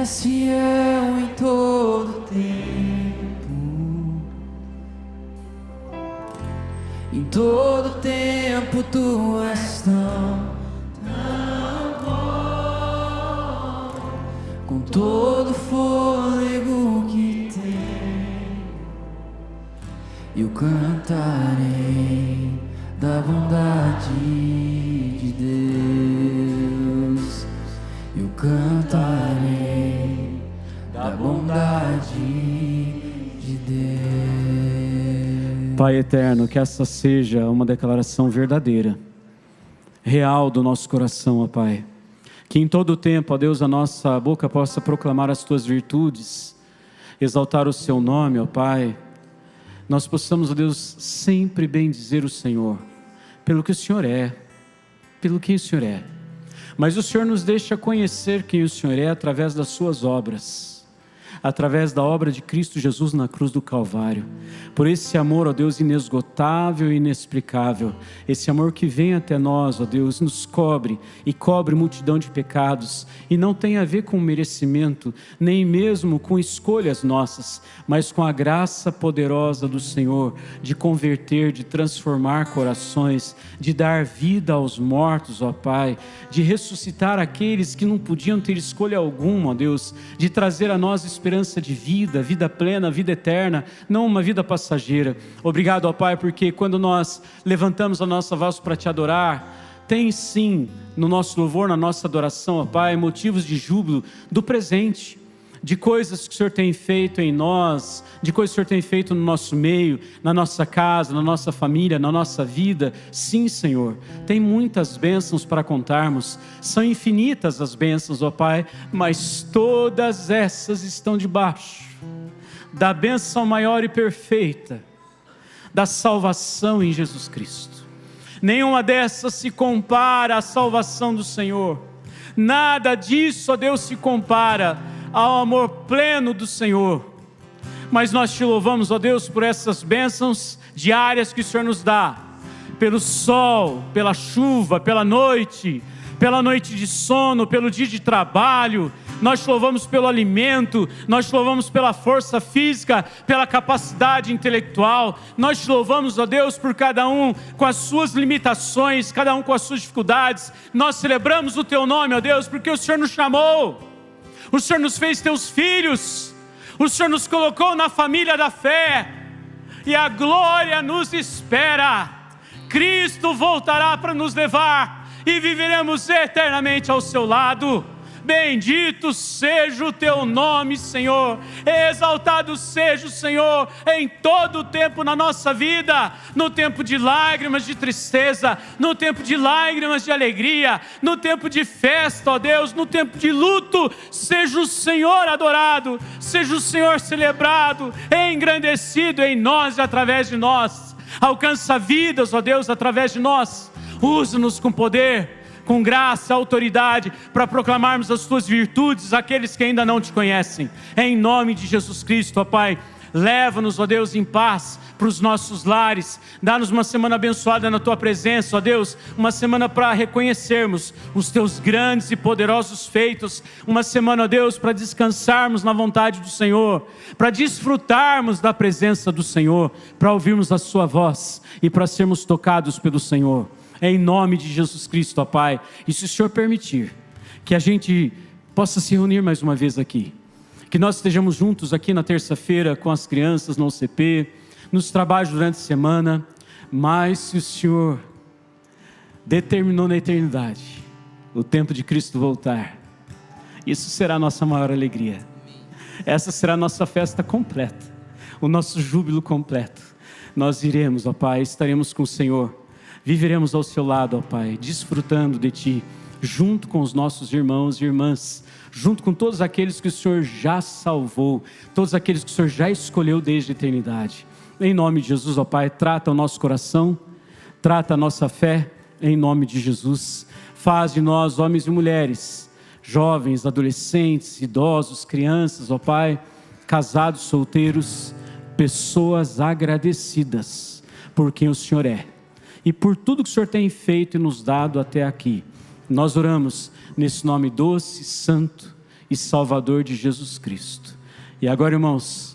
és fiel em todo tempo, em todo tempo tu és tão bom, com todo fôlego que tem, eu cantarei da bondade de Deus, eu cantarei da bondade de Deus. Pai eterno, que essa seja uma declaração verdadeira, real do nosso coração, ó Pai. Que em todo o tempo, ó Deus, a nossa boca possa proclamar as Tuas virtudes, exaltar o Seu nome, ó Pai. Nós possamos, ó Deus, sempre bendizer o Senhor, pelo que o Senhor é, pelo que o Senhor é. Mas o Senhor nos deixa conhecer quem o Senhor é através das suas obras, através da obra de Cristo Jesus na cruz do Calvário. Por esse amor, ó Deus, inesgotável e inexplicável, esse amor que vem até nós, ó Deus, nos cobre e cobre multidão de pecados, e não tem a ver com merecimento, nem mesmo com escolhas nossas, mas com a graça poderosa do Senhor, de converter, de transformar corações, de dar vida aos mortos, ó Pai, de ressuscitar aqueles que não podiam ter escolha alguma, ó Deus, de trazer a nós esperança de vida, vida plena, vida eterna, não uma vida passageira. Obrigado, ó Pai, porque quando nós levantamos a nossa voz para Te adorar, tem sim, no nosso louvor, na nossa adoração, ó Pai, motivos de júbilo do presente, de coisas que o Senhor tem feito em nós, de coisas que o Senhor tem feito no nosso meio, na nossa casa, na nossa família, na nossa vida. Sim, Senhor, tem muitas bênçãos para contarmos, são infinitas as bênçãos, ó Pai, mas todas essas estão debaixo da bênção maior e perfeita, da salvação em Jesus Cristo. Nenhuma dessas se compara à salvação do Senhor, nada disso, ó Deus, se compara ao amor pleno do Senhor. Mas nós Te louvamos, ó Deus, por essas bênçãos diárias que o Senhor nos dá, pelo sol, pela chuva, pela noite de sono, pelo dia de trabalho. Nós Te louvamos pelo alimento, nós Te louvamos pela força física, pela capacidade intelectual. Nós Te louvamos, ó Deus, por cada um com as suas limitações, cada um com as suas dificuldades. Nós celebramos o Teu nome, ó Deus, porque o Senhor nos chamou, o Senhor nos fez Teus filhos, o Senhor nos colocou na família da fé, e a glória nos espera. Cristo voltará para nos levar, e viveremos eternamente ao Seu lado. Bendito seja o Teu nome, Senhor, exaltado seja o Senhor em todo o tempo na nossa vida, no tempo de lágrimas de tristeza, no tempo de lágrimas de alegria, no tempo de festa, ó Deus, no tempo de luto. Seja o Senhor adorado, seja o Senhor celebrado, engrandecido em nós e através de nós. Alcança vidas, ó Deus, através de nós. Usa-nos com poder, com graça, autoridade, para proclamarmos as Tuas virtudes àqueles que ainda não Te conhecem. Em nome de Jesus Cristo, ó Pai, leva-nos, ó Deus, em paz para os nossos lares. Dá-nos uma semana abençoada na Tua presença, ó Deus, uma semana para reconhecermos os Teus grandes e poderosos feitos, uma semana, ó Deus, para descansarmos na vontade do Senhor, para desfrutarmos da presença do Senhor, para ouvirmos a Sua voz e para sermos tocados pelo Senhor. Em nome de Jesus Cristo, ó Pai. E se o Senhor permitir que a gente possa se reunir mais uma vez aqui, que nós estejamos juntos aqui na terça-feira com as crianças no UCP, nos trabalhos durante a semana, mas se o Senhor determinou na eternidade o tempo de Cristo voltar, isso será a nossa maior alegria. Essa será a nossa festa completa, o nosso júbilo completo. Nós iremos, ó Pai, estaremos com o Senhor, viveremos ao Seu lado, ó Pai, desfrutando de Ti, junto com os nossos irmãos e irmãs, junto com todos aqueles que o Senhor já salvou, todos aqueles que o Senhor já escolheu desde a eternidade. Em nome de Jesus, ó Pai, trata o nosso coração, trata a nossa fé, em nome de Jesus. Faz de nós, homens e mulheres, jovens, adolescentes, idosos, crianças, ó Pai, casados, solteiros, pessoas agradecidas por quem o Senhor é e por tudo que o Senhor tem feito e nos dado até aqui. Nós oramos nesse nome doce, santo e Salvador de Jesus Cristo. E agora, irmãos,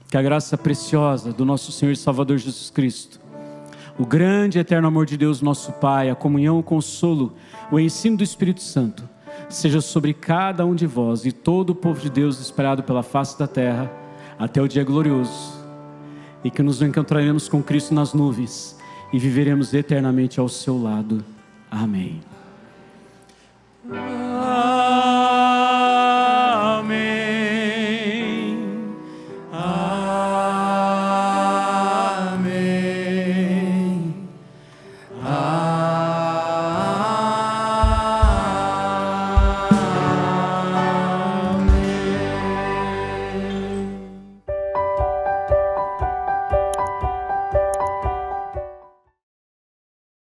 que a graça preciosa do nosso Senhor e Salvador Jesus Cristo, o grande e eterno amor de Deus, nosso Pai, a comunhão, o consolo, o ensino do Espírito Santo, seja sobre cada um de vós e todo o povo de Deus espalhado pela face da terra, até o dia glorioso, e que nos encontraremos com Cristo nas nuvens e viveremos eternamente ao seu lado. Amém.